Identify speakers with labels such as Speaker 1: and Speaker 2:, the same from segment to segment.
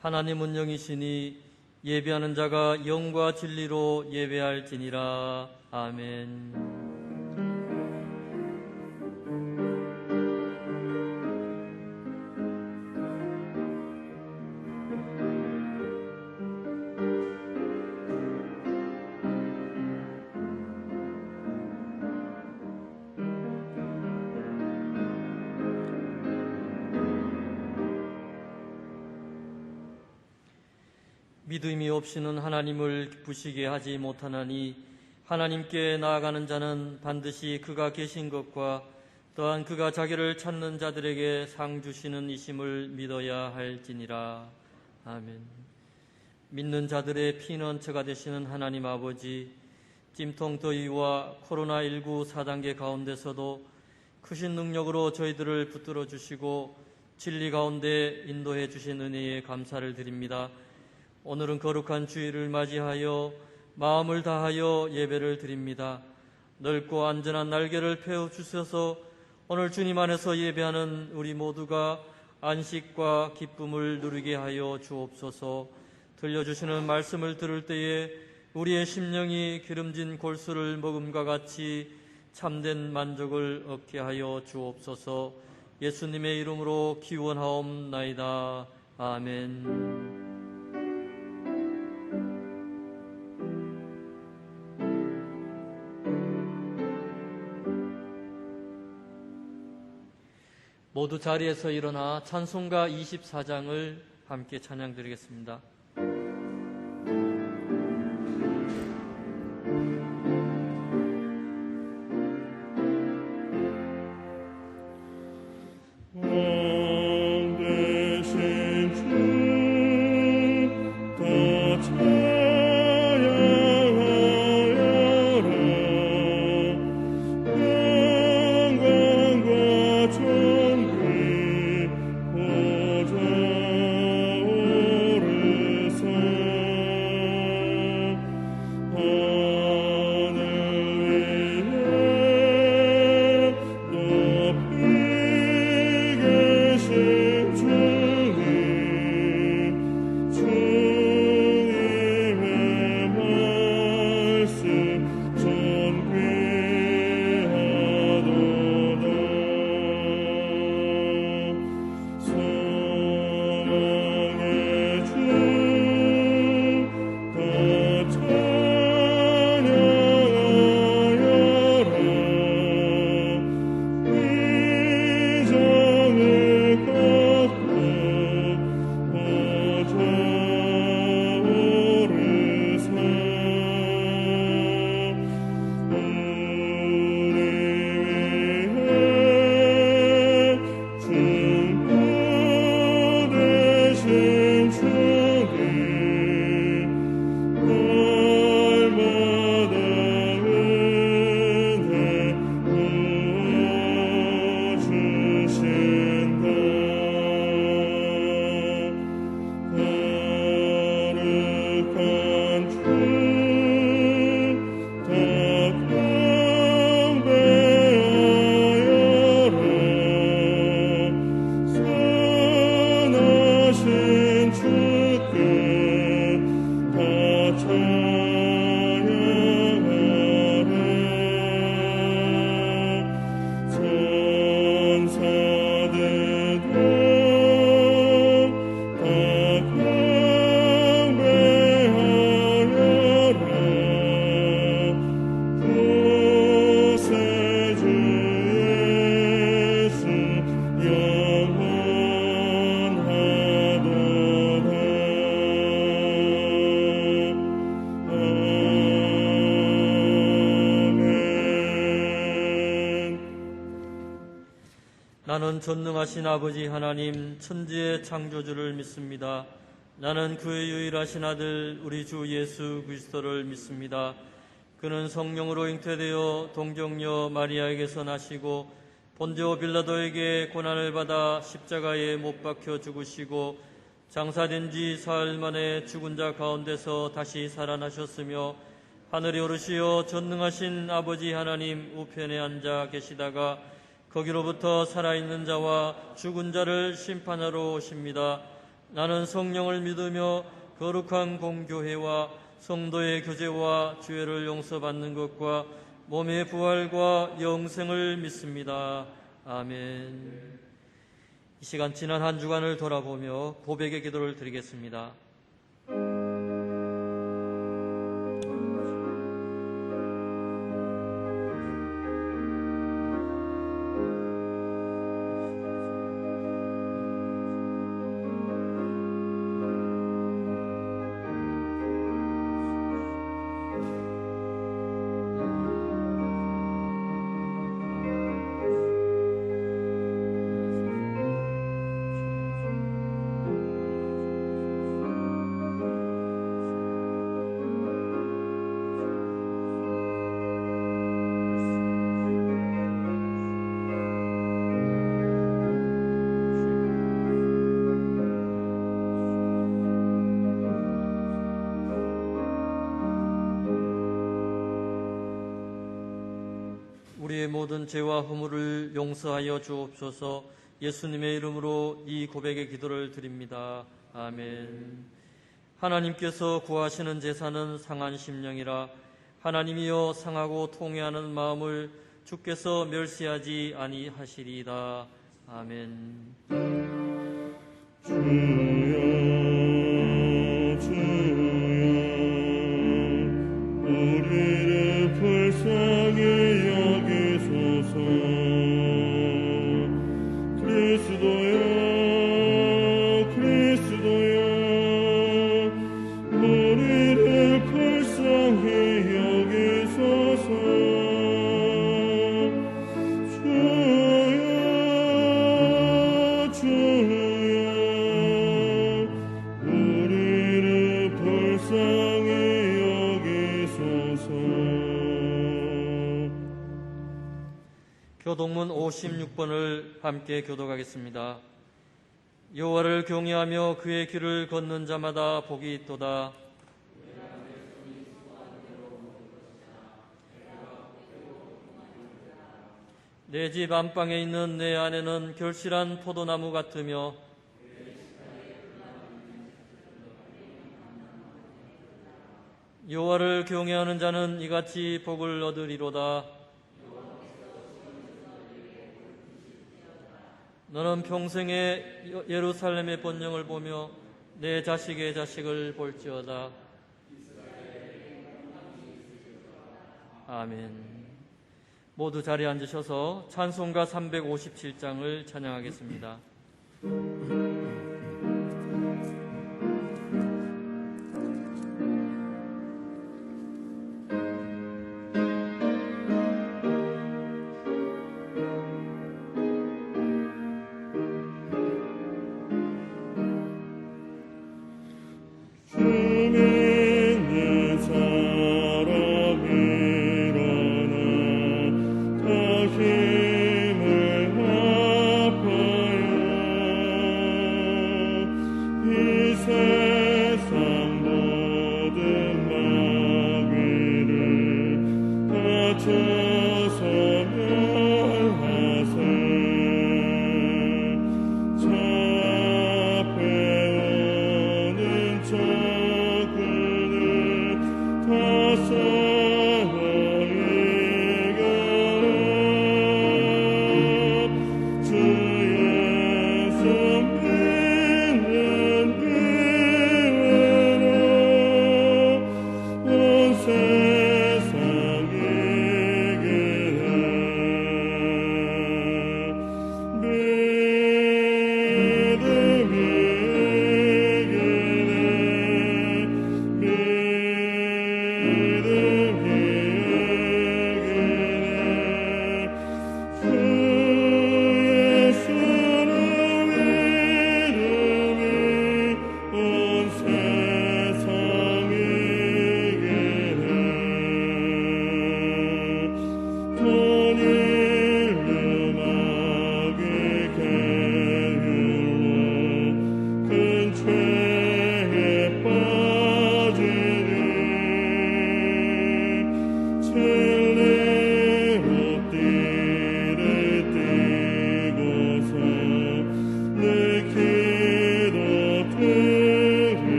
Speaker 1: 하나님은 영이시니 예배하는 자가 영과 진리로 예배할지니라. 아멘. 믿음이 없이는 하나님을 기쁘시게 하지 못하나니 하나님께 나아가는 자는 반드시 그가 계신 것과 또한 그가 자기를 찾는 자들에게 상 주시는 이심을 믿어야 할지니라. 아멘. 믿는 자들의 피난처가 되시는 하나님 아버지, 찜통 더위와 코로나19 4단계 가운데서도 크신 능력으로 저희들을 붙들어 주시고 진리 가운데 인도해 주신 은혜에 감사를 드립니다. 오늘은 거룩한 주일을 맞이하여 마음을 다하여 예배를 드립니다. 넓고 안전한 날개를 펴주셔서 오늘 주님 안에서 예배하는 우리 모두가 안식과 기쁨을 누리게 하여 주옵소서. 들려주시는 말씀을 들을 때에 우리의 심령이 기름진 골수를 먹음과 같이 참된 만족을 얻게 하여 주옵소서. 예수님의 이름으로 기원하옵나이다. 아멘. 모두 자리에서 일어나 찬송가 24장을 함께 찬양드리겠습니다. 나는 전능하신 아버지 하나님 천지의 창조주를 믿습니다. 나는 그의 유일하신 아들 우리 주 예수 그리스도를 믿습니다. 그는 성령으로 잉태되어 동정녀 마리아에게서 나시고 본디오 빌라도에게 고난을 받아 십자가에 못 박혀 죽으시고 장사된 지 사흘 만에 죽은 자 가운데서 다시 살아나셨으며 하늘에 오르시어 전능하신 아버지 하나님 우편에 앉아 계시다가 거기로부터 살아있는 자와 죽은 자를 심판하러 오십니다. 나는 성령을 믿으며 거룩한 공교회와 성도의 교제와 죄를 용서받는 것과 몸의 부활과 영생을 믿습니다. 아멘. 이 시간 지난 한 주간을 돌아보며 고백의 기도를 드리겠습니다. 우리의 모든 죄와 허물을 용서하여 주옵소서. 예수님의 이름으로 이 고백의 기도를 드립니다. 아멘. 하나님께서 구하시는 제사는 상한 심령이라. 하나님이여 상하고 통회하는 마음을 주께서 멸시하지 아니하시리이다. 아멘.
Speaker 2: 주여 우리를 불쌍히 여기소서. 그리스도여 우리를 불쌍히 여기소서. 우리를 불쌍히 여기소서.
Speaker 1: 교동문 56번을 함께 교독하겠습니다. 여호와를 경외하며 그의 길을 걷는 자마다 복이 있도다. 내 집 안방에 있는 내 아내는 결실한 포도나무 같으며 여호와를 경외하는 자는 이같이 복을 얻으리로다. 너는 평생에 예루살렘의 번영을 보며 내 자식의 자식을 볼지어다. 아멘. 모두 자리에 앉으셔서 찬송가 357장을 찬양하겠습니다.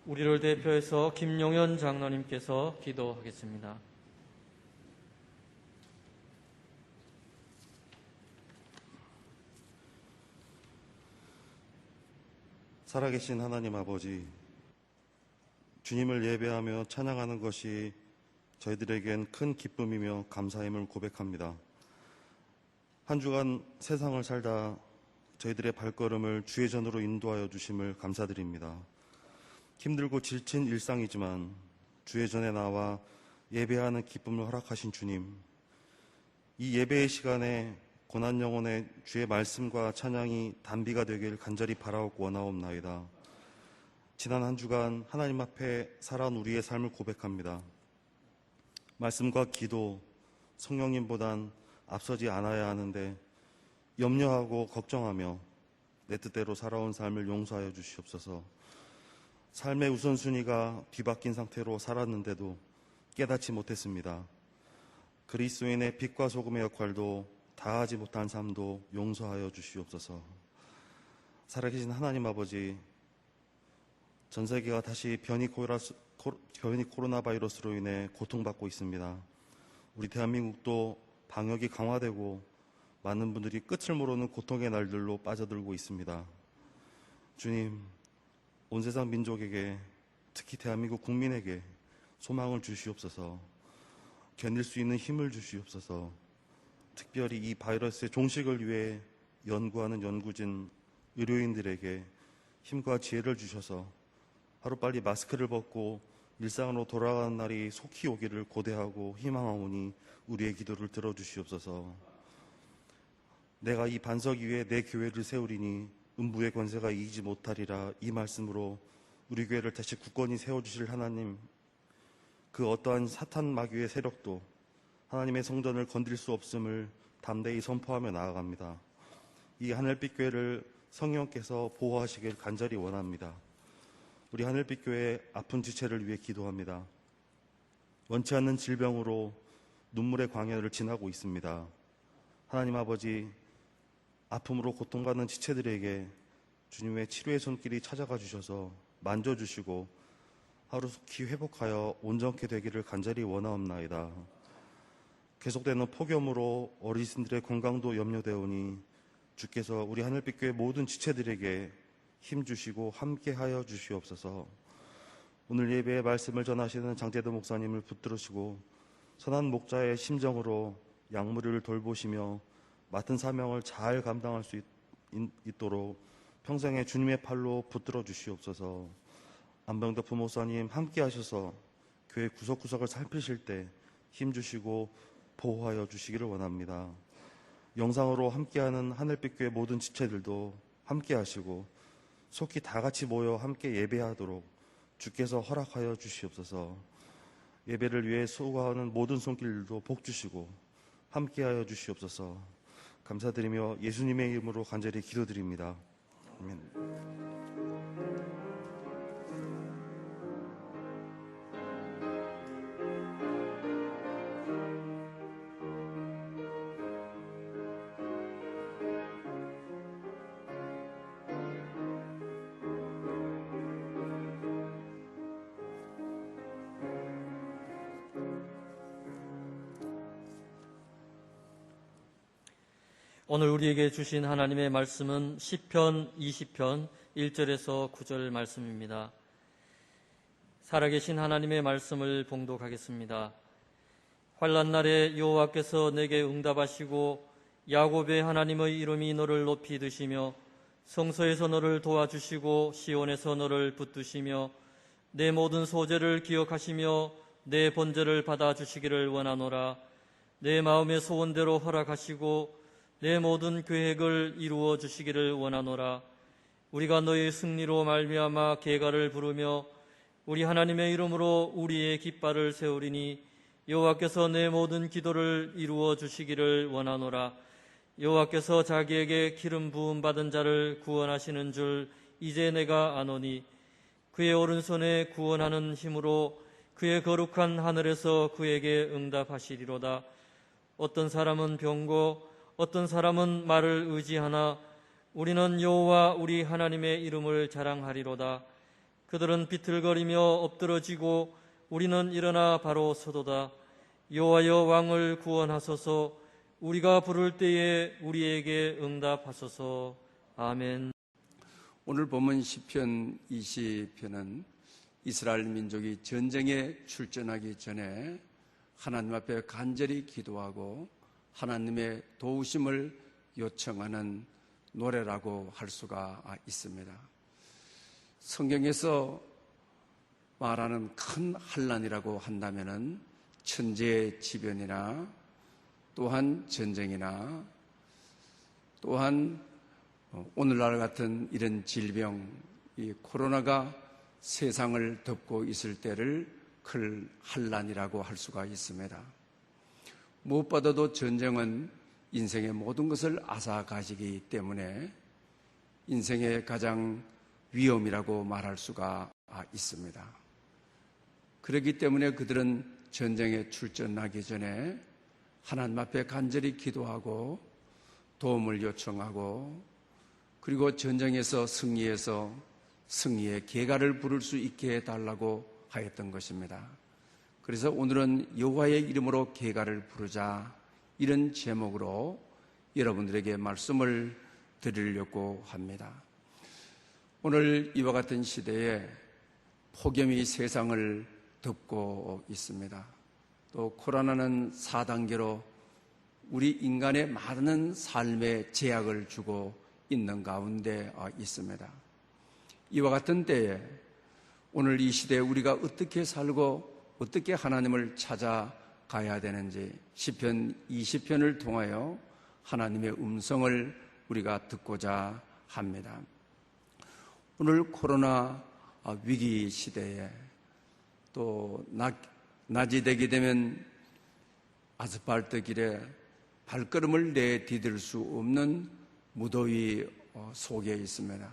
Speaker 1: 우리를 대표해서 김용현 장로님께서 기도하겠습니다.
Speaker 3: 살아계신 하나님 아버지, 주님을 예배하며 찬양하는 것이 저희들에겐 큰 기쁨이며 감사임을 고백합니다. 한 주간 세상을 살다 저희들의 발걸음을 주의 전으로 인도하여 주심을 감사드립니다. 힘들고 지친 일상이지만 주의 전에 나와 예배하는 기쁨을 허락하신 주님, 이 예배의 시간에 고난 영혼의 주의 말씀과 찬양이 단비가 되길 간절히 바라옵고 원하옵나이다. 지난 한 주간 하나님 앞에 살아온 우리의 삶을 고백합니다. 말씀과 기도, 성령님보단 앞서지 않아야 하는데 염려하고 걱정하며 내 뜻대로 살아온 삶을 용서하여 주시옵소서. 삶의 우선순위가 뒤바뀐 상태로 살았는데도 깨닫지 못했습니다. 그리스도인의 빛과 소금의 역할도 다하지 못한 삶도 용서하여 주시옵소서. 살아계신 하나님 아버지, 전 세계가 다시 변이 코로나 바이러스로 인해 고통받고 있습니다. 우리 대한민국도 방역이 강화되고 많은 분들이 끝을 모르는 고통의 날들로 빠져들고 있습니다. 주님, 온 세상 민족에게, 특히 대한민국 국민에게 소망을 주시옵소서. 견딜 수 있는 힘을 주시옵소서. 특별히 이 바이러스의 종식을 위해 연구하는 연구진 의료인들에게 힘과 지혜를 주셔서 하루빨리 마스크를 벗고 일상으로 돌아가는 날이 속히 오기를 고대하고 희망하오니 우리의 기도를 들어주시옵소서. 내가 이 반석 위에 내 교회를 세우리니 음부의 권세가 이기지 못하리라, 이 말씀으로 우리 교회를 다시 굳건히 세워주실 하나님, 그 어떠한 사탄 마귀의 세력도 하나님의 성전을 건드릴 수 없음을 담대히 선포하며 나아갑니다. 이 하늘빛 교회를 성령께서 보호하시길 간절히 원합니다. 우리 하늘빛 교회의 아픈 지체를 위해 기도합니다. 원치 않는 질병으로 눈물의 광야를 지나고 있습니다. 하나님 아버지, 아픔으로 고통받는 지체들에게 주님의 치료의 손길이 찾아가 주셔서 만져주시고 하루속히 회복하여 온전케 되기를 간절히 원하옵나이다. 계속되는 폭염으로 어르신들의 건강도 염려되오니 주께서 우리 하늘빛 교회 모든 지체들에게 힘주시고 함께하여 주시옵소서. 오늘 예배의 말씀을 전하시는 장제도 목사님을 붙들으시고 선한 목자의 심정으로 양무리를 돌보시며 맡은 사명을 잘 감당할 수 있도록 평생에 주님의 팔로 붙들어 주시옵소서. 안병덕 부목사님 함께 하셔서 교회 구석구석을 살피실 때 힘주시고 보호하여 주시기를 원합니다. 영상으로 함께하는 하늘빛 교회 모든 지체들도 함께 하시고 속히 다 같이 모여 함께 예배하도록 주께서 허락하여 주시옵소서. 예배를 위해 수고하는 모든 손길들도 복 주시고 함께하여 주시옵소서. 감사드리며 예수님의 이름으로 간절히 기도드립니다. 아멘.
Speaker 1: 오늘 우리에게 주신 하나님의 말씀은 시편 20편 1절에서 9절 말씀입니다. 살아계신 하나님의 말씀을 봉독하겠습니다. 환난 날에 여호와께서 내게 응답하시고 야곱의 하나님의 이름이 너를 높이 드시며 성소에서 너를 도와주시고 시온에서 너를 붙드시며 내 모든 소재를 기억하시며 내 번제를 받아주시기를 원하노라. 내 마음의 소원대로 허락하시고 내 모든 계획을 이루어 주시기를 원하노라. 우리가 너의 승리로 말미암아 계가를 부르며 우리 하나님의 이름으로 우리의 깃발을 세우리니 여호와께서 내 모든 기도를 이루어 주시기를 원하노라. 여호와께서 자기에게 기름 부음 받은 자를 구원하시는 줄 이제 내가 아노니 그의 오른손에 구원하는 힘으로 그의 거룩한 하늘에서 그에게 응답하시리로다. 어떤 사람은 병고 어떤 사람은 말을 의지하나 우리는 여호와 우리 하나님의 이름을 자랑하리로다. 그들은 비틀거리며 엎드러지고 우리는 일어나 바로 서도다. 여호와여 왕을 구원하소서. 우리가 부를 때에 우리에게 응답하소서. 아멘.
Speaker 4: 오늘 본문 시편 20편은 이스라엘 민족이 전쟁에 출전하기 전에 하나님 앞에 간절히 기도하고 하나님의 도우심을 요청하는 노래라고 할 수가 있습니다. 성경에서 말하는 큰 환난이라고 한다면은 천재지변이나 또한 전쟁이나 또한 오늘날 같은 이런 질병, 이 코로나가 세상을 덮고 있을 때를 큰 환난이라고 할 수가 있습니다. 무엇보다도 전쟁은 인생의 모든 것을 앗아가시기 때문에 인생의 가장 위험이라고 말할 수가 있습니다. 그렇기 때문에 그들은 전쟁에 출전하기 전에 하나님 앞에 간절히 기도하고 도움을 요청하고 그리고 전쟁에서 승리해서 승리의 계가를 부를 수 있게 해달라고 하였던 것입니다. 그래서 오늘은 여호와의 이름으로 계가를 부르자, 이런 제목으로 여러분들에게 말씀을 드리려고 합니다. 오늘 이와 같은 시대에 폭염이 세상을 덮고 있습니다. 또 코로나는 4단계로 우리 인간의 많은 삶에 제약을 주고 있는 가운데 있습니다. 이와 같은 때에 오늘 이 시대에 우리가 어떻게 살고 어떻게 하나님을 찾아가야 되는지 시편 20편을 통하여 하나님의 음성을 우리가 듣고자 합니다. 오늘 코로나 위기 시대에 또 낮이 되게 되면 아스팔트 길에 발걸음을 내디딜 수 없는 무더위 속에 있습니다.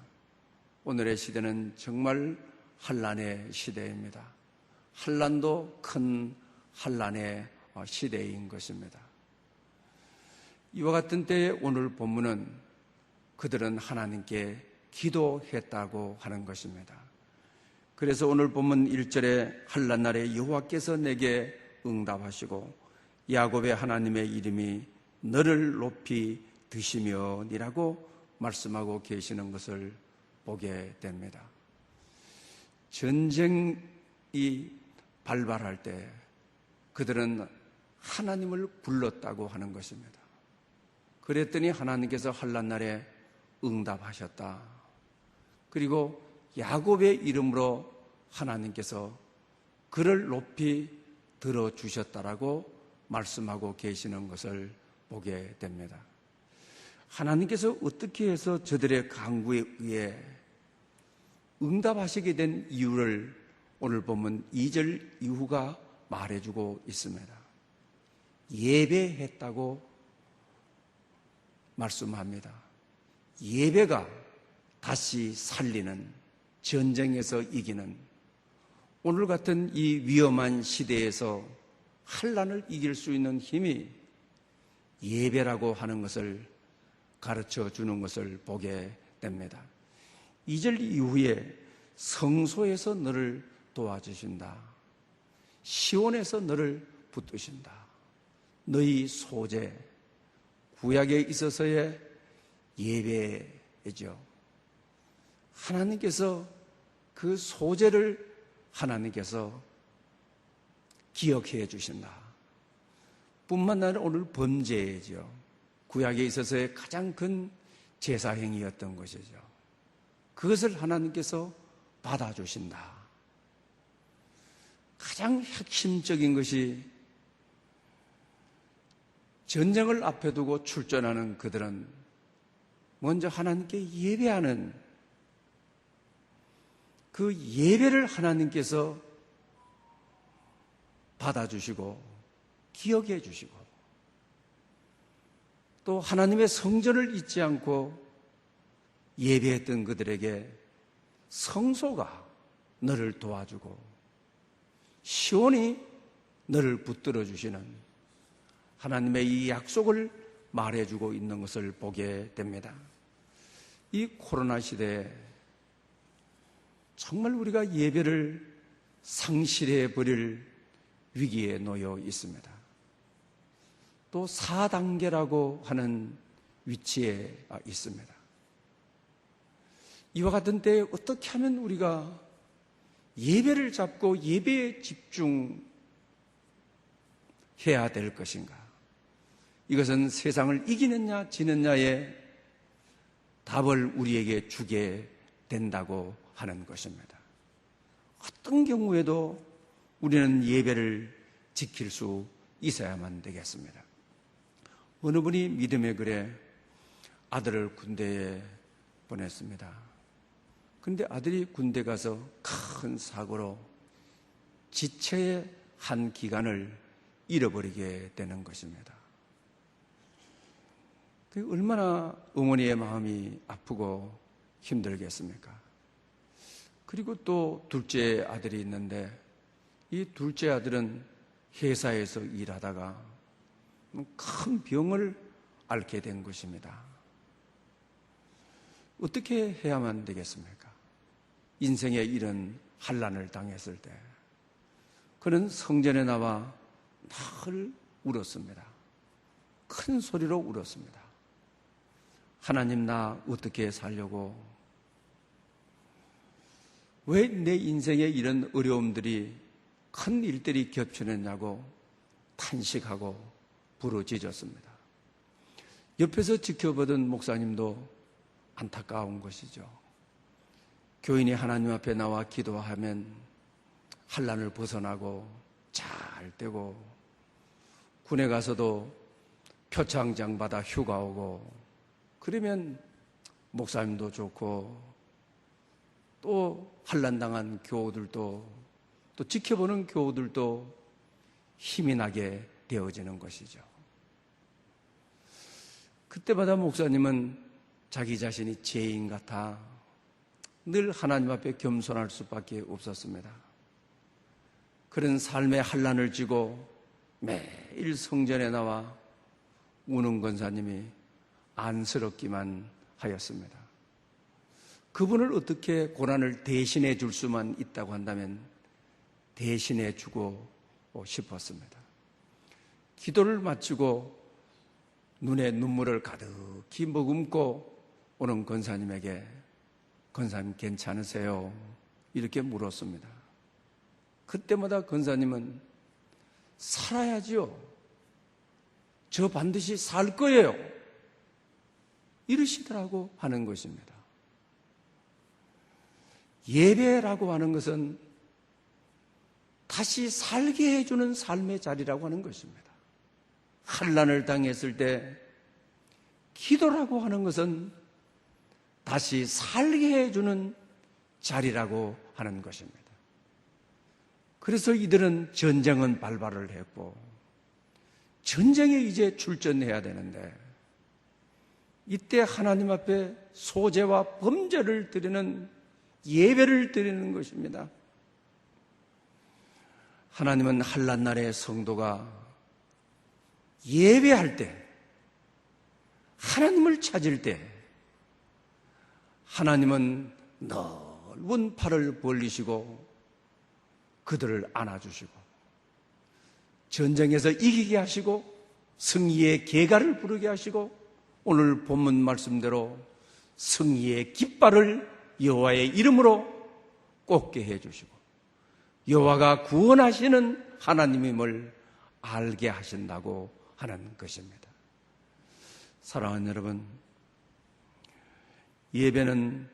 Speaker 4: 오늘의 시대는 정말 환난의 시대입니다. 환난도 큰 환난의 시대인 것입니다. 이와 같은 때에 오늘 본문은 그들은 하나님께 기도했다고 하는 것입니다. 그래서 오늘 본문 1절에 환난 날에 여호와께서 내게 응답하시고 야곱의 하나님의 이름이 너를 높이 드시며니라고 말씀하고 계시는 것을 보게 됩니다. 전쟁이 발발할 때 그들은 하나님을 불렀다고 하는 것입니다. 그랬더니 하나님께서 환난 날에 응답하셨다. 그리고 야곱의 이름으로 하나님께서 그를 높이 들어주셨다라고 말씀하고 계시는 것을 보게 됩니다. 하나님께서 어떻게 해서 저들의 간구에 의해 응답하시게 된 이유를 오늘 보면 2절 이후가 말해주고 있습니다. 예배했다고 말씀합니다. 예배가 다시 살리는, 전쟁에서 이기는, 오늘 같은 이 위험한 시대에서 환난을 이길 수 있는 힘이 예배라고 하는 것을 가르쳐 주는 것을 보게 됩니다. 2절 이후에 성소에서 너를 도와주신다. 시온에서 너를 붙드신다. 너희 소재, 구약에 있어서의 예배죠. 하나님께서 그 소재를 하나님께서 기억해 주신다. 뿐만 아니라 오늘 범죄죠. 구약에 있어서의 가장 큰 제사행위였던 것이죠. 그것을 하나님께서 받아주신다. 가장 핵심적인 것이 전쟁을 앞에 두고 출전하는 그들은 먼저 하나님께 예배하는 그 예배를 하나님께서 받아주시고 기억해 주시고 또 하나님의 성전을 잊지 않고 예배했던 그들에게 성소가 너를 도와주고 시온이 너를 붙들어 주시는 하나님의 이 약속을 말해주고 있는 것을 보게 됩니다. 이 코로나 시대에 정말 우리가 예배를 상실해 버릴 위기에 놓여 있습니다. 또 4단계라고 하는 위치에 있습니다. 이와 같은 때에 어떻게 하면 우리가 예배를 잡고 예배에 집중해야 될 것인가? 이것은 세상을 이기느냐 지느냐의 답을 우리에게 주게 된다고 하는 것입니다. 어떤 경우에도 우리는 예배를 지킬 수 있어야만 되겠습니다. 어느 분이 믿음의 글에 아들을 군대에 보냈습니다. 그런데 아들이 군대 가서 큰 사고로 지체의 한 기간을 잃어버리게 되는 것입니다. 얼마나 어머니의 마음이 아프고 힘들겠습니까? 그리고 또 둘째 아들이 있는데 이 둘째 아들은 회사에서 일하다가 큰 병을 앓게 된 것입니다. 어떻게 해야만 되겠습니까? 인생에 이런 환난을 당했을 때 그는 성전에 나와 늘 울었습니다. 큰 소리로 울었습니다. 하나님, 나 어떻게 살려고? 왜 내 인생에 이런 어려움들이 큰 일들이 겹쳐냈냐고 탄식하고 부르짖었습니다. 옆에서 지켜보던 목사님도 안타까운 것이죠. 교인이 하나님 앞에 나와 기도하면 환난을 벗어나고 잘 되고 군에 가서도 표창장 받아 휴가 오고 그러면 목사님도 좋고 또 환난당한 교우들도 또 지켜보는 교우들도 힘이 나게 되어지는 것이죠. 그때마다 목사님은 자기 자신이 죄인 같아 늘 하나님 앞에 겸손할 수밖에 없었습니다. 그런 삶의 환난을 지고 매일 성전에 나와 우는 권사님이 안쓰럽기만 하였습니다. 그분을 어떻게 고난을 대신해 줄 수만 있다고 한다면 대신해 주고 싶었습니다. 기도를 마치고 눈에 눈물을 가득히 머금고 오는 권사님에게 권사님 괜찮으세요? 이렇게 물었습니다. 그때마다 권사님은 살아야지요. 저 반드시 살 거예요. 이러시더라고 하는 것입니다. 예배라고 하는 것은 다시 살게 해주는 삶의 자리라고 하는 것입니다. 환난을 당했을 때 기도라고 하는 것은 다시 살게 해주는 자리라고 하는 것입니다. 그래서 이들은 전쟁은 발발을 했고 전쟁에 이제 출전해야 되는데 이때 하나님 앞에 소재와 범죄를 드리는 예배를 드리는 것입니다. 하나님은 환난날의 성도가 예배할 때 하나님을 찾을 때 하나님은 넓은 팔을 벌리시고 그들을 안아주시고 전쟁에서 이기게 하시고 승리의 계가를 부르게 하시고 오늘 본문 말씀대로 승리의 깃발을 여호와의 이름으로 꽂게 해주시고 여호와가 구원하시는 하나님임을 알게 하신다고 하는 것입니다. 사랑하는 여러분, 예배는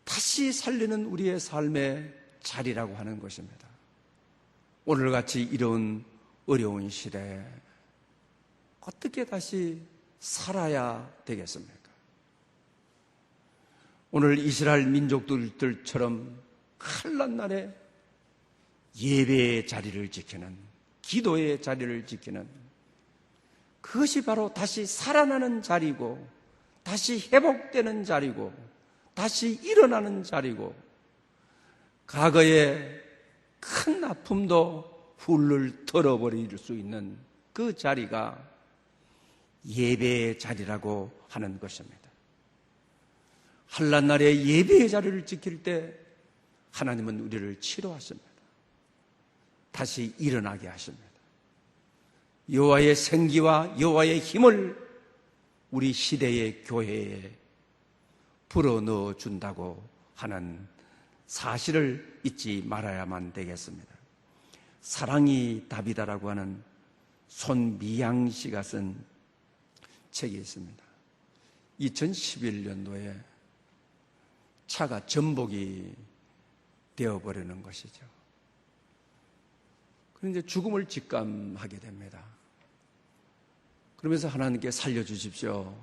Speaker 4: 다시 살리는 우리의 삶의 자리라고 하는 것입니다. 오늘같이 이런 어려운 시대에 어떻게 다시 살아야 되겠습니까? 오늘 이스라엘 민족들처럼 칼날 날에 예배의 자리를 지키는, 기도의 자리를 지키는, 그것이 바로 다시 살아나는 자리고 다시 회복되는 자리고 다시 일어나는 자리고 과거의 큰 아픔도 훌훌 털어버릴 수 있는 그 자리가 예배의 자리라고 하는 것입니다. 한란날에 예배의 자리를 지킬 때 하나님은 우리를 치료하십니다. 다시 일어나게 하십니다. 여호와의 생기와 여호와의 힘을 우리 시대의 교회에 불어넣어 준다고 하는 사실을 잊지 말아야만 되겠습니다. 사랑이 답이다라고 하는 손미양 씨가 쓴 책이 있습니다. 2011년도에 차가 전복이 되어버리는 것이죠. 그런데 죽음을 직감하게 됩니다. 그러면서 하나님께 살려주십시오,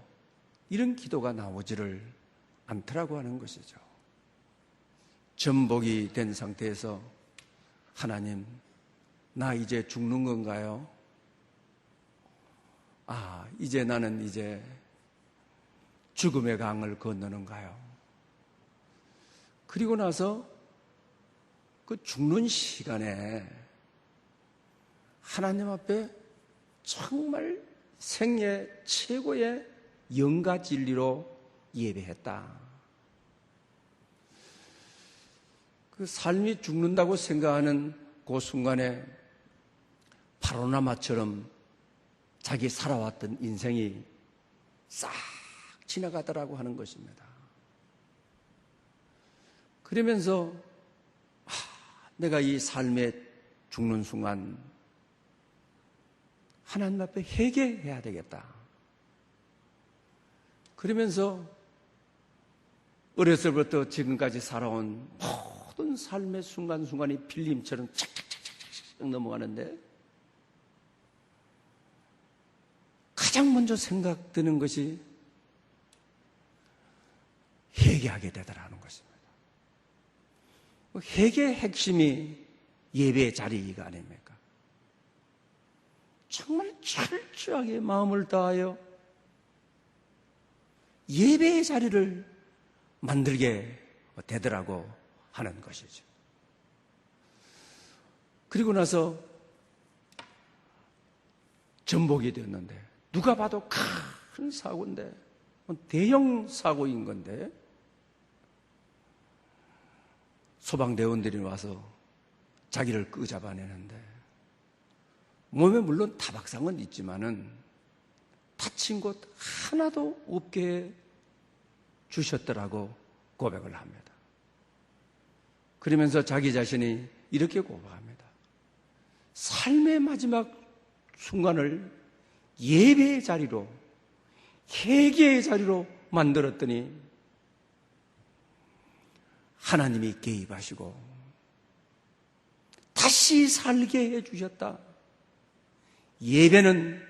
Speaker 4: 이런 기도가 나오지를 않더라고 하는 것이죠. 전복이 된 상태에서 하나님, 나 이제 죽는 건가요? 이제 나는 이제 죽음의 강을 건너는가요? 그리고 나서 그 죽는 시간에 하나님 앞에 정말 생애 최고의 영가 진리로 예배했다. 그 삶이 죽는다고 생각하는 그 순간에 파노라마처럼 자기 살아왔던 인생이 싹 지나가더라고 하는 것입니다. 그러면서 내가 이 삶에 죽는 순간 하나님 앞에 회개해야 되겠다. 그러면서 어렸을부터 지금까지 살아온 모든 삶의 순간순간이 필름처럼 착착착착 넘어가는데 가장 먼저 생각드는 것이 회개하게 되더라는 것입니다. 회개의 핵심이 예배의 자리가 아닙니까? 정말 철저하게 마음을 다하여 예배의 자리를 만들게 되더라고 하는 것이죠. 그리고 나서 전복이 됐는데 누가 봐도 큰 사고인데, 대형 사고인 건데 소방대원들이 와서 자기를 끄잡아내는데 몸에 물론 타박상은 있지만은 다친 곳 하나도 없게 주셨더라고 고백을 합니다. 그러면서 자기 자신이 이렇게 고백합니다. 삶의 마지막 순간을 예배의 자리로, 회개의 자리로 만들었더니 하나님이 개입하시고 다시 살게 해주셨다. 예배는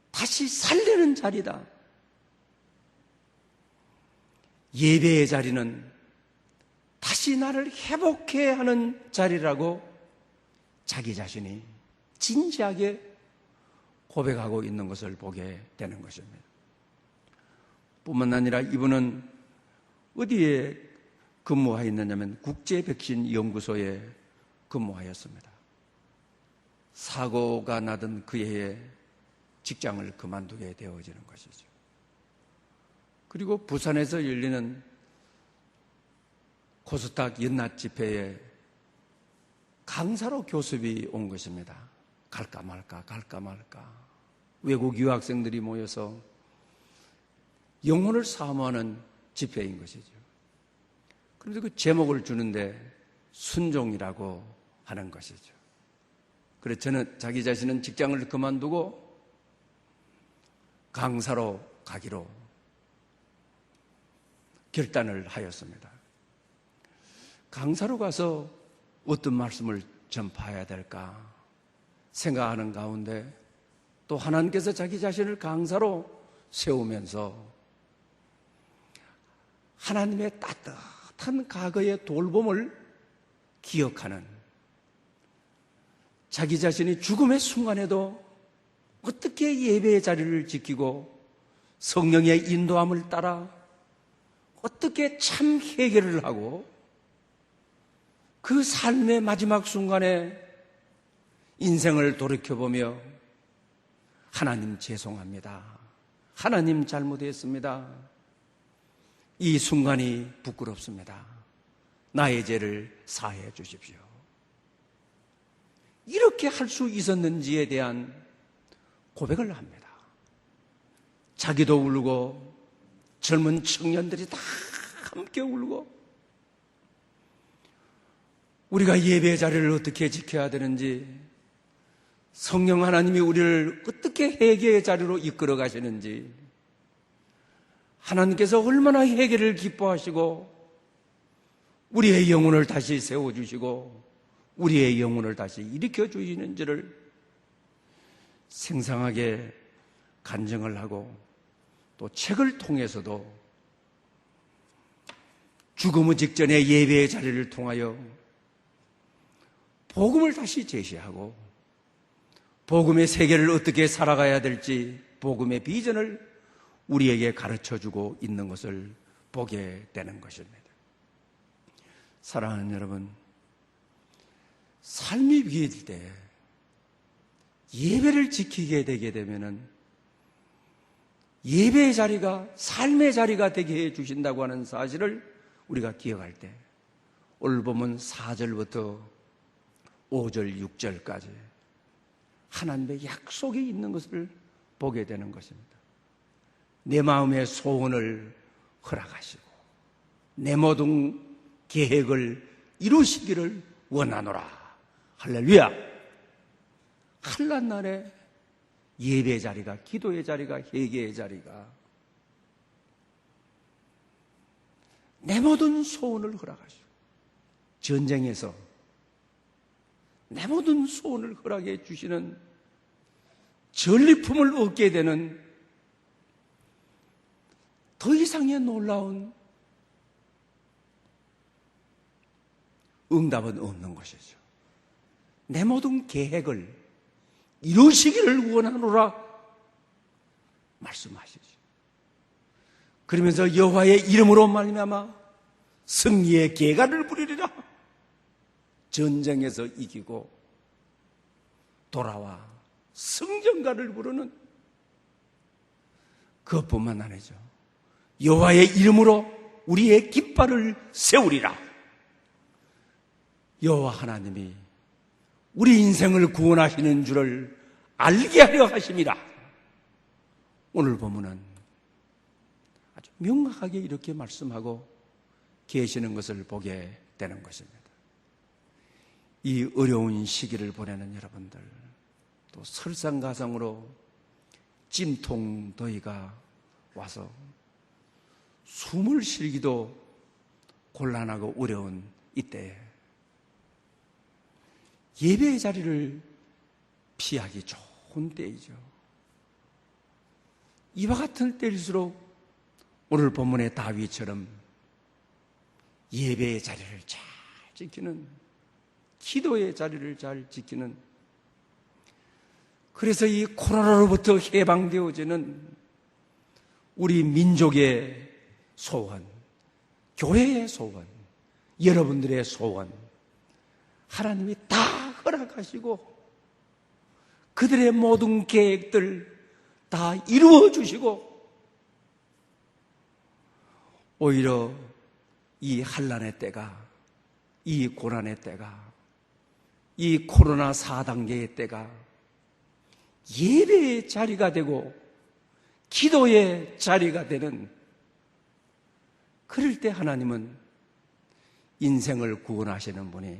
Speaker 4: 다시 살리는 자리다. 예배의 자리는 다시 나를 회복해 하는 자리라고 자기 자신이 진지하게 고백하고 있는 것을 보게 되는 것입니다. 뿐만 아니라 이분은 어디에 근무하였느냐면 국제백신연구소에 근무하였습니다. 사고가 나던 그 해에 직장을 그만두게 되어지는 것이죠. 그리고 부산에서 열리는 코스닥 연납 집회에 강사로 교습이 온 것입니다. 갈까 말까 갈까 말까. 외국 유학생들이 모여서 영혼을 사모하는 집회인 것이죠. 그런데 그 제목을 주는데 순종이라고 하는 것이죠. 그래서 저는 자기 자신은 직장을 그만두고 강사로 가기로 결단을 하였습니다. 강사로 가서 어떤 말씀을 전파해야 될까 생각하는 가운데 또 하나님께서 자기 자신을 강사로 세우면서 하나님의 따뜻한 과거의 돌봄을 기억하는, 자기 자신이 죽음의 순간에도 어떻게 예배의 자리를 지키고 성령의 인도함을 따라 어떻게 참 해결을 하고 그 삶의 마지막 순간에 인생을 돌이켜보며 하나님 죄송합니다. 하나님 잘못했습니다. 이 순간이 부끄럽습니다. 나의 죄를 사해 주십시오. 이렇게 할 수 있었는지에 대한 고백을 합니다. 자기도 울고 젊은 청년들이 다 함께 울고 우리가 예배 자리를 어떻게 지켜야 되는지, 성령 하나님이 우리를 어떻게 회개의 자리로 이끌어 가시는지, 하나님께서 얼마나 회개를 기뻐하시고 우리의 영혼을 다시 세워주시고 우리의 영혼을 다시 일으켜 주시는지를 생생하게 간증을 하고, 또 책을 통해서도 죽음의 직전의 예배의 자리를 통하여 복음을 다시 제시하고 복음의 세계를 어떻게 살아가야 될지 복음의 비전을 우리에게 가르쳐주고 있는 것을 보게 되는 것입니다. 사랑하는 여러분, 삶이 위기일 때 예배를 지키게 되게 되면은 예배의 자리가 삶의 자리가 되게 해 주신다고 하는 사실을 우리가 기억할 때, 오늘 보면 4절부터 5절, 6절까지 하나님의 약속이 있는 것을 보게 되는 것입니다. 내 마음의 소원을 허락하시고 내 모든 계획을 이루시기를 원하노라. 할렐루야. 한낱날에 예배의 자리가, 기도의 자리가, 회개의 자리가 내 모든 소원을 허락하시고, 전쟁에서 내 모든 소원을 허락해 주시는 전리품을 얻게 되는 더 이상의 놀라운 응답은 없는 것이죠. 내 모든 계획을 이루시기를 원하노라 말씀하시죠. 그러면서 여호와의 이름으로 말미암아 승리의 계가를 부리리라. 전쟁에서 이기고 돌아와 승전가를 부르는, 그것뿐만 아니죠. 여호와의 이름으로 우리의 깃발을 세우리라. 여호와 하나님이 우리 인생을 구원하시는 줄을 알게 하려 하심이라. 오늘 본문은 아주 명확하게 이렇게 말씀하고 계시는 것을 보게 되는 것입니다. 이 어려운 시기를 보내는 여러분들, 또 설상가상으로 찜통 더위가 와서 숨을 쉬기도 곤란하고 어려운 이때에 예배의 자리를 피하기 좋은 때이죠. 이와 같은 때일수록 오늘 본문의 다윗처럼 예배의 자리를 잘 지키는, 기도의 자리를 잘 지키는, 그래서 이 코로나로부터 해방되어지는 우리 민족의 소원, 교회의 소원, 여러분들의 소원, 하나님이 다 허락하시고 그들의 모든 계획들 다 이루어 주시고, 오히려 이 환난의 때가, 이 고난의 때가, 이 코로나 4단계의 때가 예배의 자리가 되고 기도의 자리가 되는, 그럴 때 하나님은 인생을 구원하시는 분이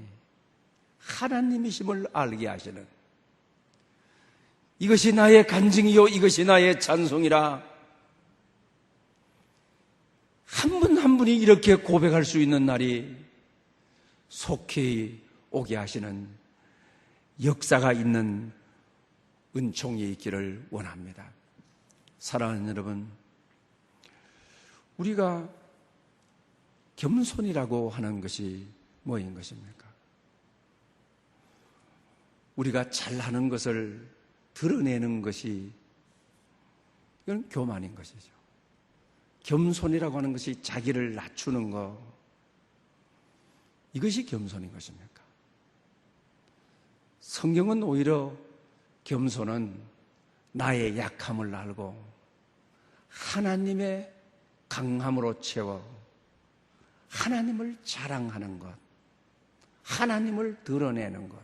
Speaker 4: 하나님이심을 알게 하시는, 이것이 나의 간증이요 이것이 나의 찬송이라 한 분 한 분이 이렇게 고백할 수 있는 날이 속히 오게 하시는 역사가 있는 은총이 있기를 원합니다. 사랑하는 여러분, 우리가 겸손이라고 하는 것이 뭐인 것입니까? 우리가 잘하는 것을 드러내는 것이, 이건 교만인 것이죠. 겸손이라고 하는 것이 자기를 낮추는 것, 이것이 겸손인 것입니까? 성경은 오히려 겸손은 나의 약함을 알고 하나님의 강함으로 채워 하나님을 자랑하는 것, 하나님을 드러내는 것,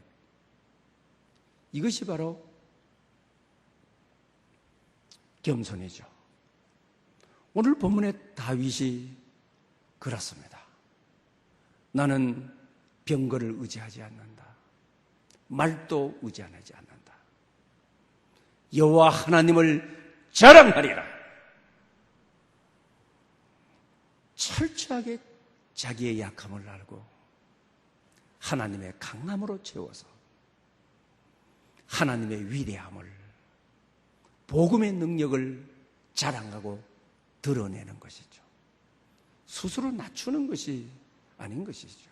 Speaker 4: 이것이 바로 겸손이죠. 오늘 본문의 다윗이 그렇습니다. 나는 병거를 의지하지 않는다. 말도 의지하지 않는다. 여호와 하나님을 자랑하리라. 철저하게 자기의 약함을 알고 하나님의 강함으로 채워서 하나님의 위대함을, 복음의 능력을 자랑하고 드러내는 것이죠. 스스로 낮추는 것이 아닌 것이죠.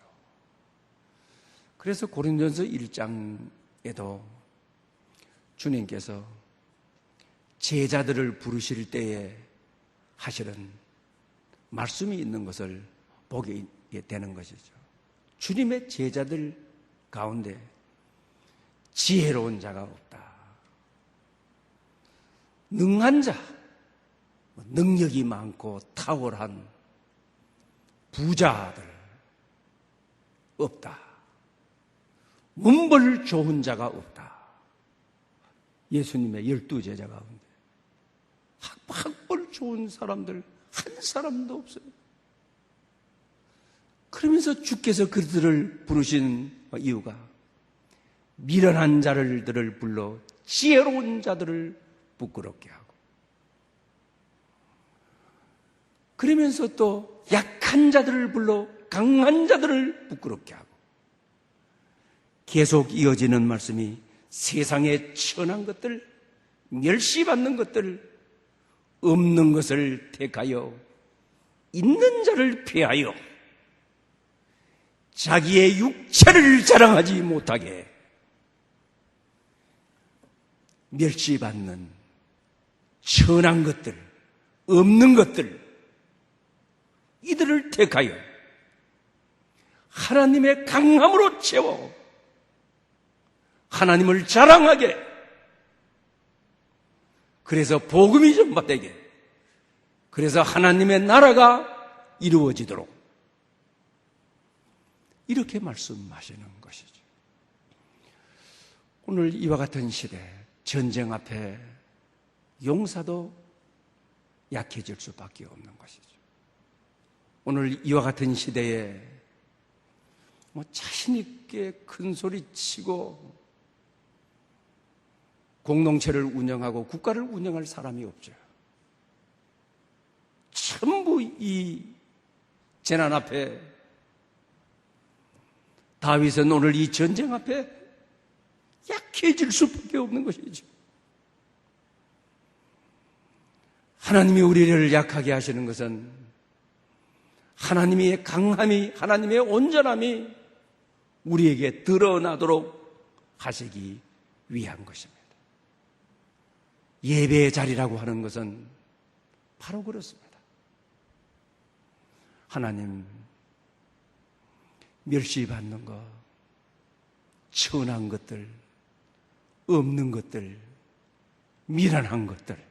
Speaker 4: 그래서 고린도전서 1장에도 주님께서 제자들을 부르실 때에 하시는 말씀이 있는 것을 보게 되는 것이죠. 주님의 제자들 가운데 지혜로운 자가 없다. 능한 자, 능력이 많고 탁월한 부자들 없다. 문벌 좋은 자가 없다. 예수님의 12제자 가운데 학벌 좋은 사람들 한 사람도 없어요. 그러면서 주께서 그들을 부르신 이유가 미련한 자들을 불러 지혜로운 자들을 부끄럽게 하고, 그러면서 또 약한 자들을 불러 강한 자들을 부끄럽게 하고, 계속 이어지는 말씀이 세상에 천한 것들, 멸시받는 것들, 없는 것을 택하여 있는 자를 폐하여 자기의 육체를 자랑하지 못하게 멸시받는 천한 것들, 없는 것들, 이들을 택하여 하나님의 강함으로 채워 하나님을 자랑하게, 그래서 복음이 전파되게, 그래서 하나님의 나라가 이루어지도록 이렇게 말씀하시는 것이죠. 오늘 이와 같은 시대, 전쟁 앞에 용사도 약해질 수밖에 없는 것이죠. 오늘 이와 같은 시대에 자신 있게 큰 소리 치고 공동체를 운영하고 국가를 운영할 사람이 없죠. 전부 이 재난 앞에, 다윗은 오늘 이 전쟁 앞에 약해질 수밖에 없는 것이죠. 하나님이 우리를 약하게 하시는 것은 하나님의 강함이, 하나님의 온전함이 우리에게 드러나도록 하시기 위한 것입니다. 예배의 자리라고 하는 것은 바로 그렇습니다. 하나님, 멸시받는 것, 천한 것들, 없는 것들, 미련한 것들,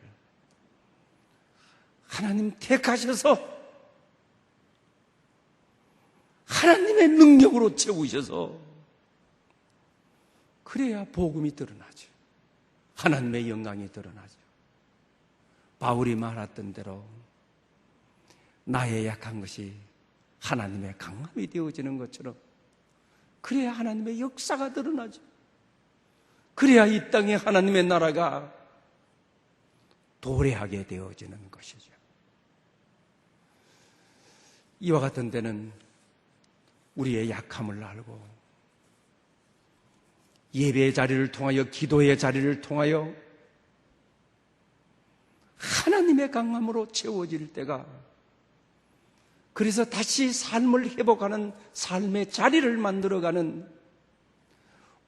Speaker 4: 하나님 택하셔서 하나님의 능력으로 채우셔서, 그래야 복음이 드러나죠. 하나님의 영광이 드러나죠. 바울이 말했던 대로 나의 약한 것이 하나님의 강함이 되어지는 것처럼 그래야 하나님의 역사가 드러나죠. 그래야 이 땅에 하나님의 나라가 도래하게 되어지는 것이죠. 이와 같은 데는 우리의 약함을 알고 예배의 자리를 통하여 기도의 자리를 통하여 하나님의 강함으로 채워질 때가, 그래서 다시 삶을 회복하는 삶의 자리를 만들어가는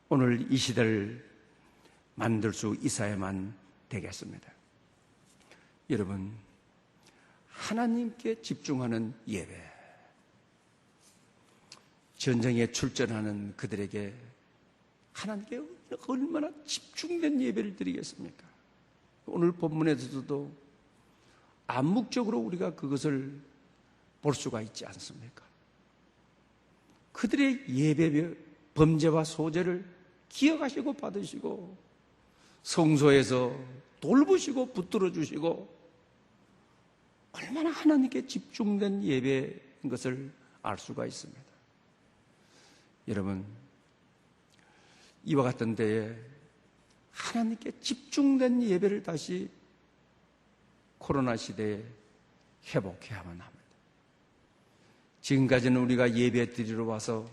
Speaker 4: 오늘 이 시대를 만들 수 있어야만 되겠습니다. 여러분, 하나님께 집중하는 예배, 전쟁에 출전하는 그들에게 하나님께 얼마나 집중된 예배를 드리겠습니까? 오늘 본문에서도 암묵적으로 우리가 그것을 볼 수가 있지 않습니까? 그들의 예배 범죄와 소재를 기억하시고 받으시고 성소에서 돌보시고 붙들어 주시고 얼마나 하나님께 집중된 예배인 것을 알 수가 있습니다. 여러분, 이와 같은 때에 하나님께 집중된 예배를 다시 코로나 시대에 회복해야만 합니다. 지금까지는 우리가 예배 드리러 와서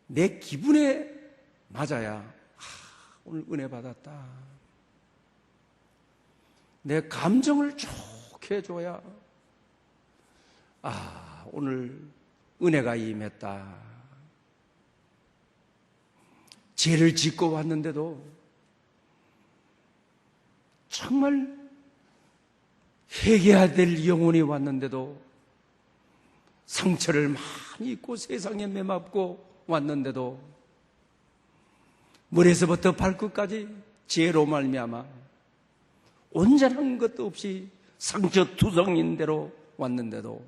Speaker 4: 내 기분에 맞아야 오늘 은혜 받았다, 내 감정을 좋게 해줘야 오늘 은혜가 임했다. 죄를 짓고 왔는데도 정말 회개해야 될 영혼이 왔는데도 상처를 많이 입고 세상에 매맞고 왔는데도 머리에서부터 발끝까지 죄로 말미암아 온전한 것도 없이 상처투성인 대로 왔는데도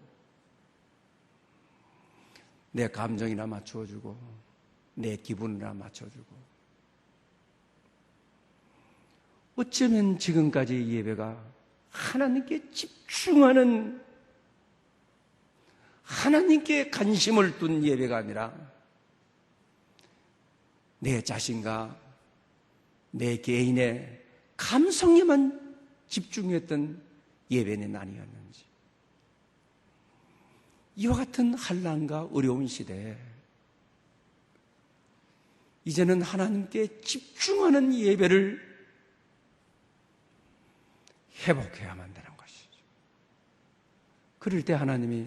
Speaker 4: 내 감정이나 맞춰주고 내 기분이나 맞춰주고, 어쩌면 지금까지 예배가 하나님께 집중하는, 하나님께 관심을 둔 예배가 아니라 내 자신과 내 개인의 감성에만 집중했던 예배는 아니었는지, 이와 같은 환난과 어려운 시대에 이제는 하나님께 집중하는 예배를 회복해야만 되는 것이죠. 그럴 때 하나님이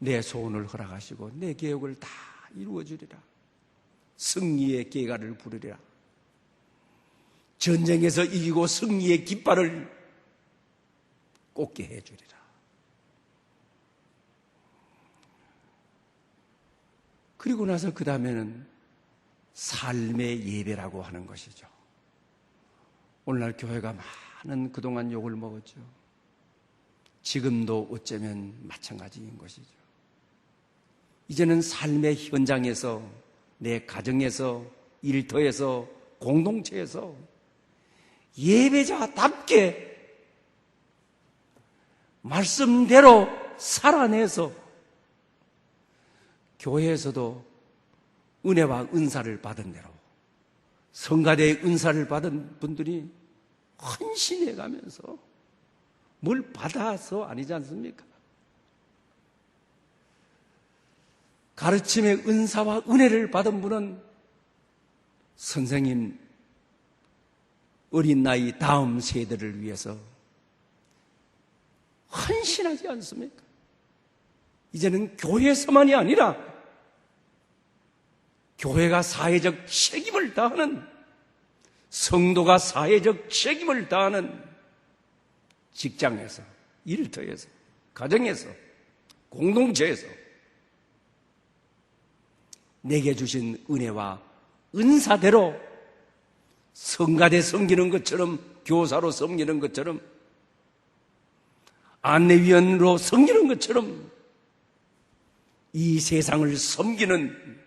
Speaker 4: 내 소원을 허락하시고 내 계획을 다 이루어주리라. 승리의 계가를 부르리라. 전쟁에서 이기고 승리의 깃발을 꽂게 해주리라. 그리고 나서 그 다음에는 삶의 예배라고 하는 것이죠. 오늘날 교회가 많은 그동안 욕을 먹었죠. 지금도 어쩌면 마찬가지인 것이죠. 이제는 삶의 현장에서, 내 가정에서, 일터에서, 공동체에서 예배자답게 말씀대로 살아내서 교회에서도 은혜와 은사를 받은 대로 성가대의 은사를 받은 분들이 헌신해 가면서 뭘 받아서 아니지 않습니까? 가르침의 은사와 은혜를 받은 분은 선생님, 어린 나이 다음 세대를 위해서 헌신하지 않습니까? 이제는 교회에서만이 아니라 교회가 사회적 책임을 다하는, 성도가 사회적 책임을 다하는 직장에서, 일터에서, 가정에서, 공동체에서 내게 주신 은혜와 은사대로 성가대 섬기는 것처럼, 교사로 섬기는 것처럼, 안내위원으로 섬기는 것처럼 이 세상을 섬기는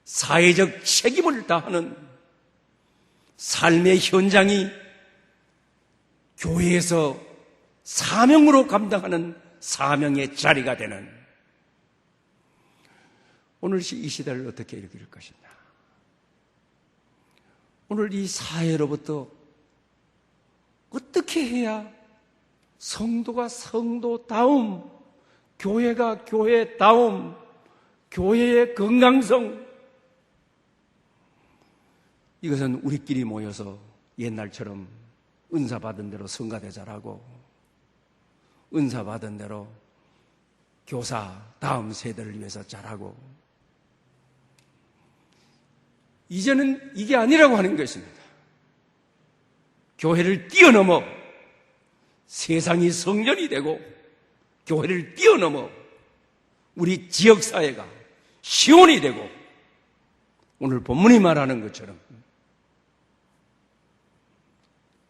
Speaker 4: 사회적 책임을 다하는 삶의 현장이 교회에서 사명으로 감당하는 사명의 자리가 되는 오늘 이 시대를 어떻게 이길 것이냐. 오늘 이 사회로부터 어떻게 해야 성도가 성도다움, 교회가 교회다움, 교회의 건강성, 이것은 우리끼리 모여서 옛날처럼 은사 받은 대로 성가대 잘하고 은사 받은 대로 교사 다음 세대를 위해서 잘하고, 이제는 이게 아니라고 하는 것입니다. 교회를 뛰어넘어 세상이 성전이 되고, 교회를 뛰어넘어 우리 지역사회가 시온이 되고, 오늘 본문이 말하는 것처럼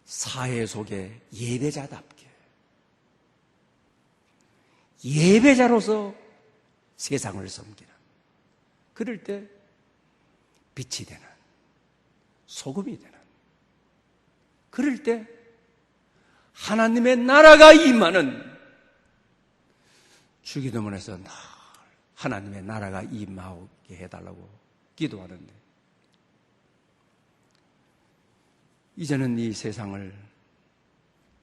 Speaker 4: 사회 속에 예배자답게 예배자로서 세상을 섬기는, 그럴 때 빛이 되는, 소금이 되는, 그럴 때 하나님의 나라가 임하는, 주기도문에서 늘 하나님의 나라가 임하게 해달라고 기도하는데, 이제는 이 세상을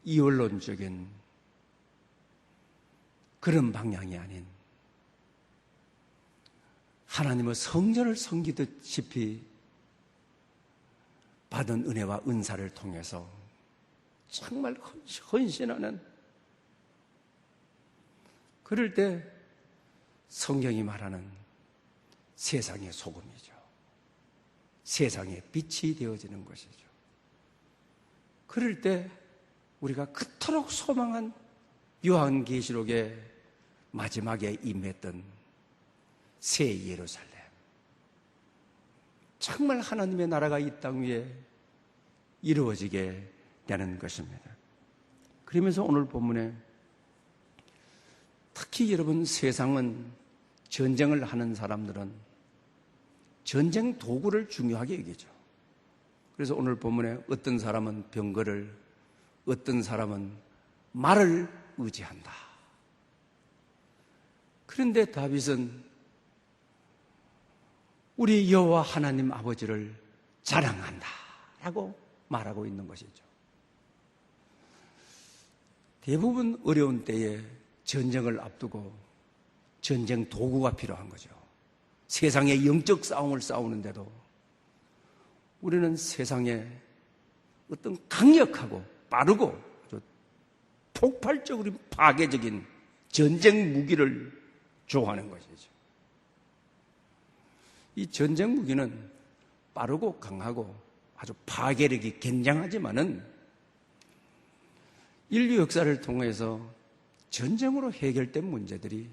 Speaker 4: 이원론적인 그런 방향이 아닌 하나님의 성전을 섬기듯이 받은 은혜와 은사를 통해서 정말 헌신하는, 그럴 때 성경이 말하는 세상의 소금이죠. 세상의 빛이 되어지는 것이죠. 그럴 때 우리가 그토록 소망한 요한계시록의 마지막에 임했던 새 예루살렘, 정말 하나님의 나라가 이 땅 위에 이루어지게 되는 것입니다. 그러면서 오늘 본문에 특히 여러분, 세상은 전쟁을 하는 사람들은 전쟁 도구를 중요하게 여기죠. 그래서 오늘 본문에 어떤 사람은 병거를, 어떤 사람은 말을 의지한다. 그런데 다윗은 우리 여호와 하나님 아버지를 자랑한다 라고 말하고 있는 것이죠. 대부분 어려운 때에 전쟁을 앞두고 전쟁 도구가 필요한 거죠. 세상의 영적 싸움을 싸우는데도 우리는 세상에 어떤 강력하고 빠르고 아주 폭발적으로 파괴적인 전쟁 무기를 좋아하는 것이죠. 이 전쟁 무기는 빠르고 강하고 아주 파괴력이 굉장하지만은 인류 역사를 통해서 전쟁으로 해결된 문제들이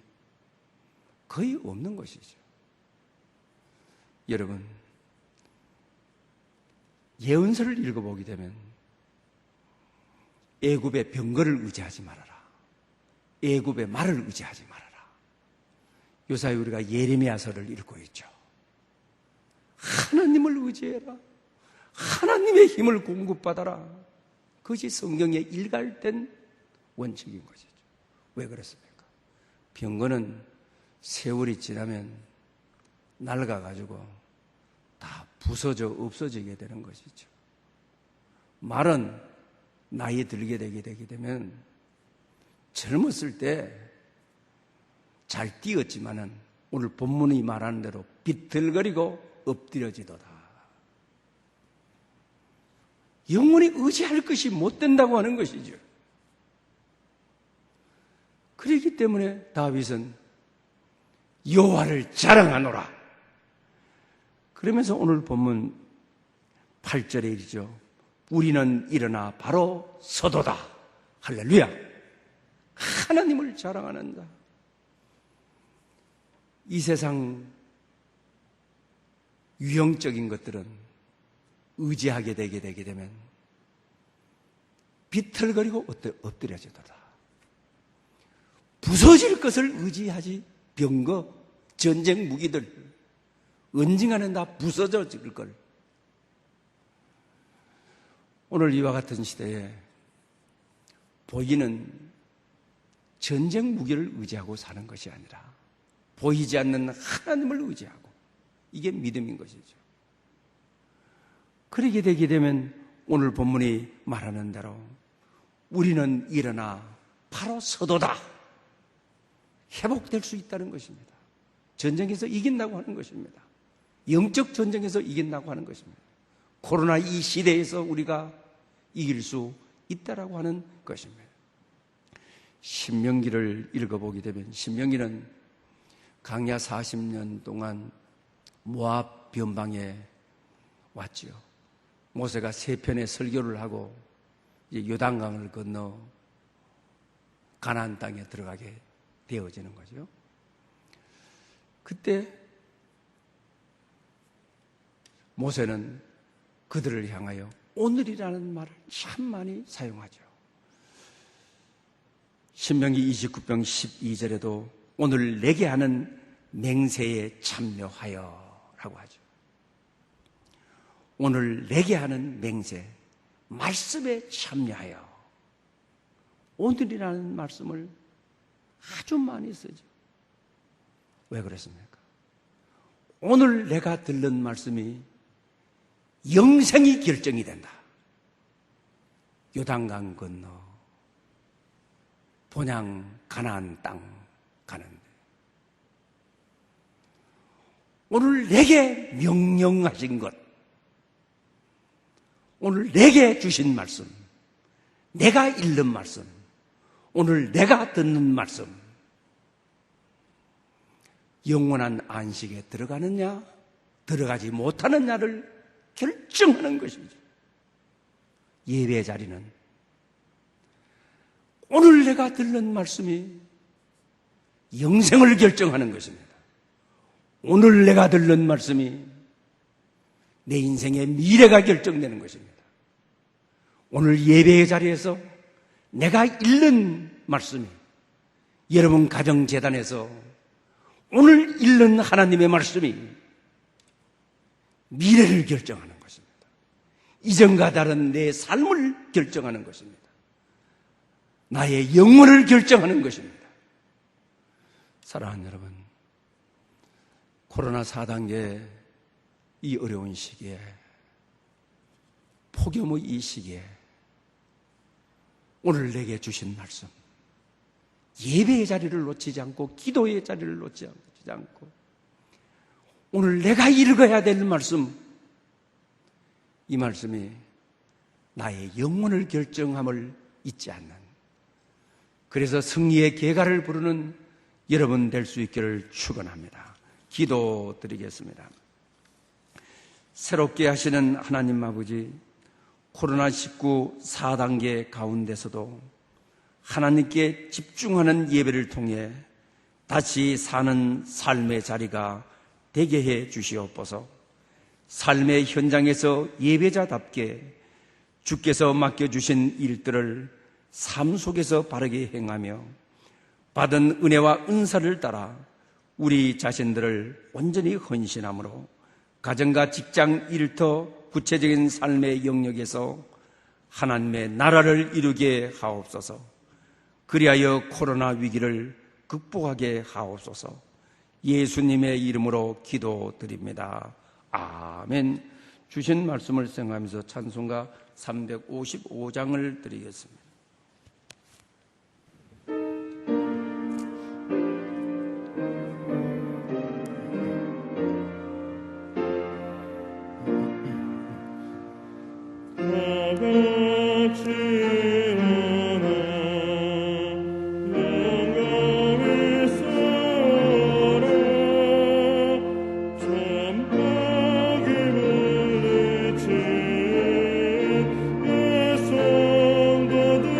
Speaker 4: 거의 없는 것이죠. 여러분, 예언서를 읽어보게 되면 애굽의 병거를 의지하지 말아라, 애굽의 말을 의지하지 말아라. 요사이 우리가 예레미야서를 읽고 있죠. 하나님을 의지해라, 하나님의 힘을 공급받아라. 그것이 성경의 일갈된 원칙인 것이죠. 왜 그렇습니까? 병거는 세월이 지나면 낡아가지고 다 부서져 없어지게 되는 것이죠. 말은 나이 들게 되게 되면 젊었을 때 잘 뛰었지만은 오늘 본문이 말하는 대로 비틀거리고 엎드려지도다. 영원히 의지할 것이 못 된다고 하는 것이죠. 그렇기 때문에 다윗은 여호와를 자랑하노라. 그러면서 오늘 본문 8절에 이르죠. 우리는 일어나 바로 서도다. 할렐루야. 하나님을 자랑하는다. 이 세상 유형적인 것들은 의지하게 되게 되면 비틀거리고 엎드려지도다. 부서질 것을 의지하지 병거, 전쟁 무기들 언젠가는 다 부서질 걸. 오늘 이와 같은 시대에 보이는 전쟁 무기를 의지하고 사는 것이 아니라 보이지 않는 하나님을 의지하고, 이게 믿음인 것이죠. 그렇게 되게 되면 오늘 본문이 말하는 대로 우리는 일어나 바로 서도다, 회복될 수 있다는 것입니다. 전쟁에서 이긴다고 하는 것입니다. 영적 전쟁에서 이긴다고 하는 것입니다. 코로나 이 시대에서 우리가 이길 수 있다라고 하는 것입니다. 신명기를 읽어보게 되면, 신명기는 광야 40년 동안 모압 변방에 왔지요. 모세가 세 편의 설교를 하고 이제 요단강을 건너 가나안 땅에 들어가게 되어지는 거죠. 그때 모세는 그들을 향하여 오늘이라는 말을 참 많이 사용하죠. 신명기 29편 12절에도 오늘 내게 하는 맹세에 참여하여 라고 하죠. 오늘 내게 하는 맹세, 말씀에 참여하여. 오늘이라는 말씀을 아주 많이 쓰죠. 왜 그렇습니까? 오늘 내가 들은 말씀이 영생이 결정이 된다. 요단강 건너 본향 가나안 땅 가는데 오늘 내게 명령하신 것, 오늘 내게 주신 말씀, 내가 읽는 말씀, 오늘 내가 듣는 말씀, 영원한 안식에 들어가느냐 들어가지 못하느냐를 결정하는 것이죠. 예배 자리는 오늘 내가 듣는 말씀이 영생을 결정하는 것입니다. 오늘 내가 듣는 말씀이 내 인생의 미래가 결정되는 것입니다. 오늘 예배의 자리에서 내가 읽는 말씀이 여러분 가정재단에서 오늘 읽는 하나님의 말씀이 미래를 결정하는 것입니다. 이전과 다른 내 삶을 결정하는 것입니다. 나의 영혼을 결정하는 것입니다. 사랑하는 여러분, 코로나 4단계 이 어려운 시기에, 폭염의 이 시기에 오늘 내게 주신 말씀, 예배의 자리를 놓치지 않고 기도의 자리를 놓치지 않고 오늘 내가 읽어야 될 말씀, 이 말씀이 나의 영혼을 결정함을 잊지 않는, 그래서 승리의 계가를 부르는 여러분 될 수 있기를 축원합니다. 기도드리겠습니다. 새롭게 하시는 하나님 아버지, 코로나19 4단계 가운데서도 하나님께 집중하는 예배를 통해 다시 사는 삶의 자리가 되게 해 주시옵소서. 삶의 현장에서 예배자답게 주께서 맡겨주신 일들을 삶 속에서 바르게 행하며 받은 은혜와 은사를 따라 우리 자신들을 온전히 헌신함으로 가정과 직장 일터 구체적인 삶의 영역에서 하나님의 나라를 이루게 하옵소서. 그리하여 코로나 위기를 극복하게 하옵소서. 예수님의 이름으로 기도드립니다. 아멘. 주신 말씀을 생각하면서 찬송가 355장을 드리겠습니다.
Speaker 2: 내 성도들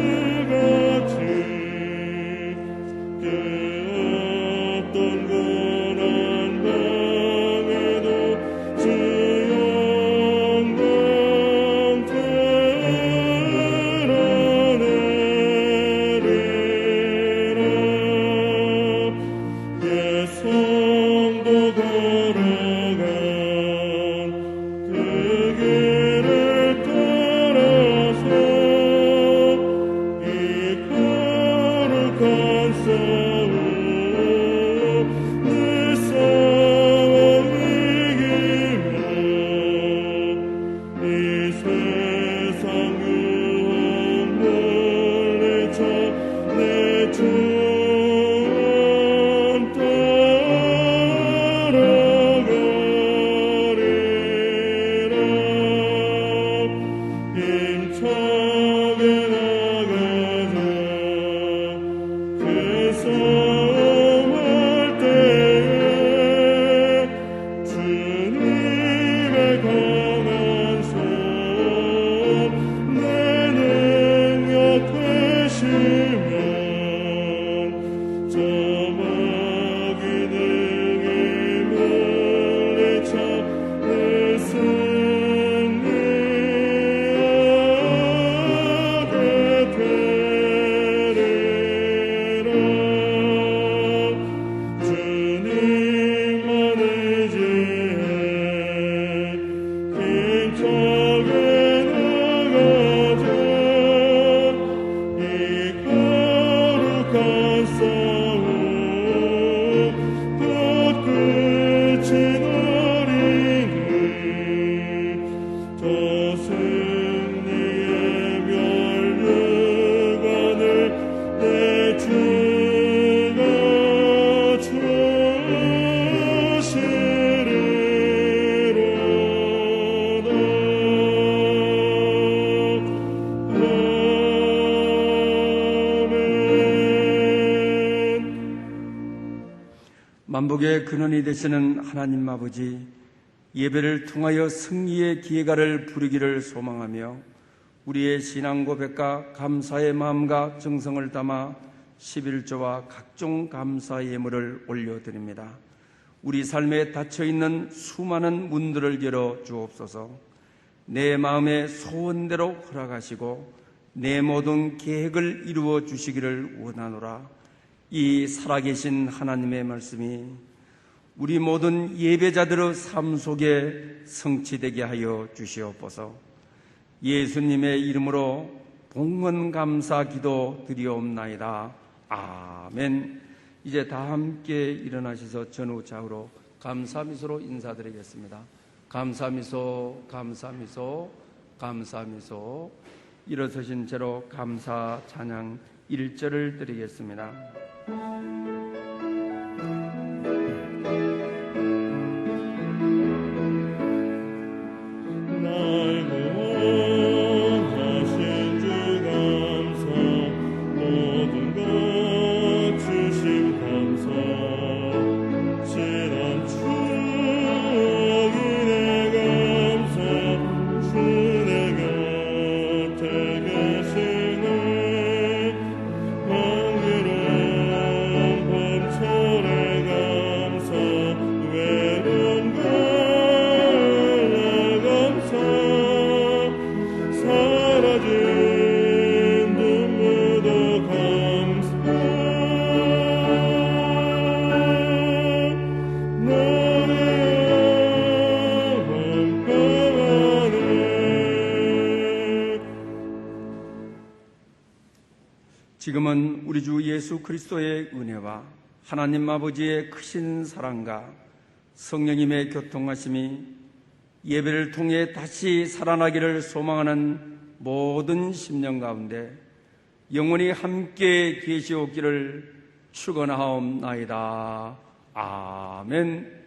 Speaker 4: 만복의 근원이 되시는 하나님 아버지, 예배를 통하여 승리의 기회가를 부르기를 소망하며 우리의 신앙 고백과 감사의 마음과 정성을 담아 11조와 각종 감사 예물을 올려드립니다. 우리 삶에 닫혀있는 수많은 문들을 열어 주옵소서. 내 마음의 소원대로 허락하시고 내 모든 계획을 이루어 주시기를 원하노라. 이 살아계신 하나님의 말씀이 우리 모든 예배자들의 삶 속에 성취되게 하여 주시옵소서. 예수님의 이름으로 봉헌 감사 기도 드리옵나이다. 아멘. 이제 다 함께 일어나셔서 전후 좌우로 감사 미소로 인사드리겠습니다. 감사 미소, 감사 미소, 감사 미소. 일어서신 채로 감사 찬양 1절을 드리겠습니다. 지금은 우리 주 예수 그리스도의 은혜와 하나님 아버지의 크신 사랑과 성령님의 교통하심이 예배를 통해 다시 살아나기를 소망하는 모든 심령 가운데 영원히 함께 계시옵기를 축원하옵나이다. 아멘.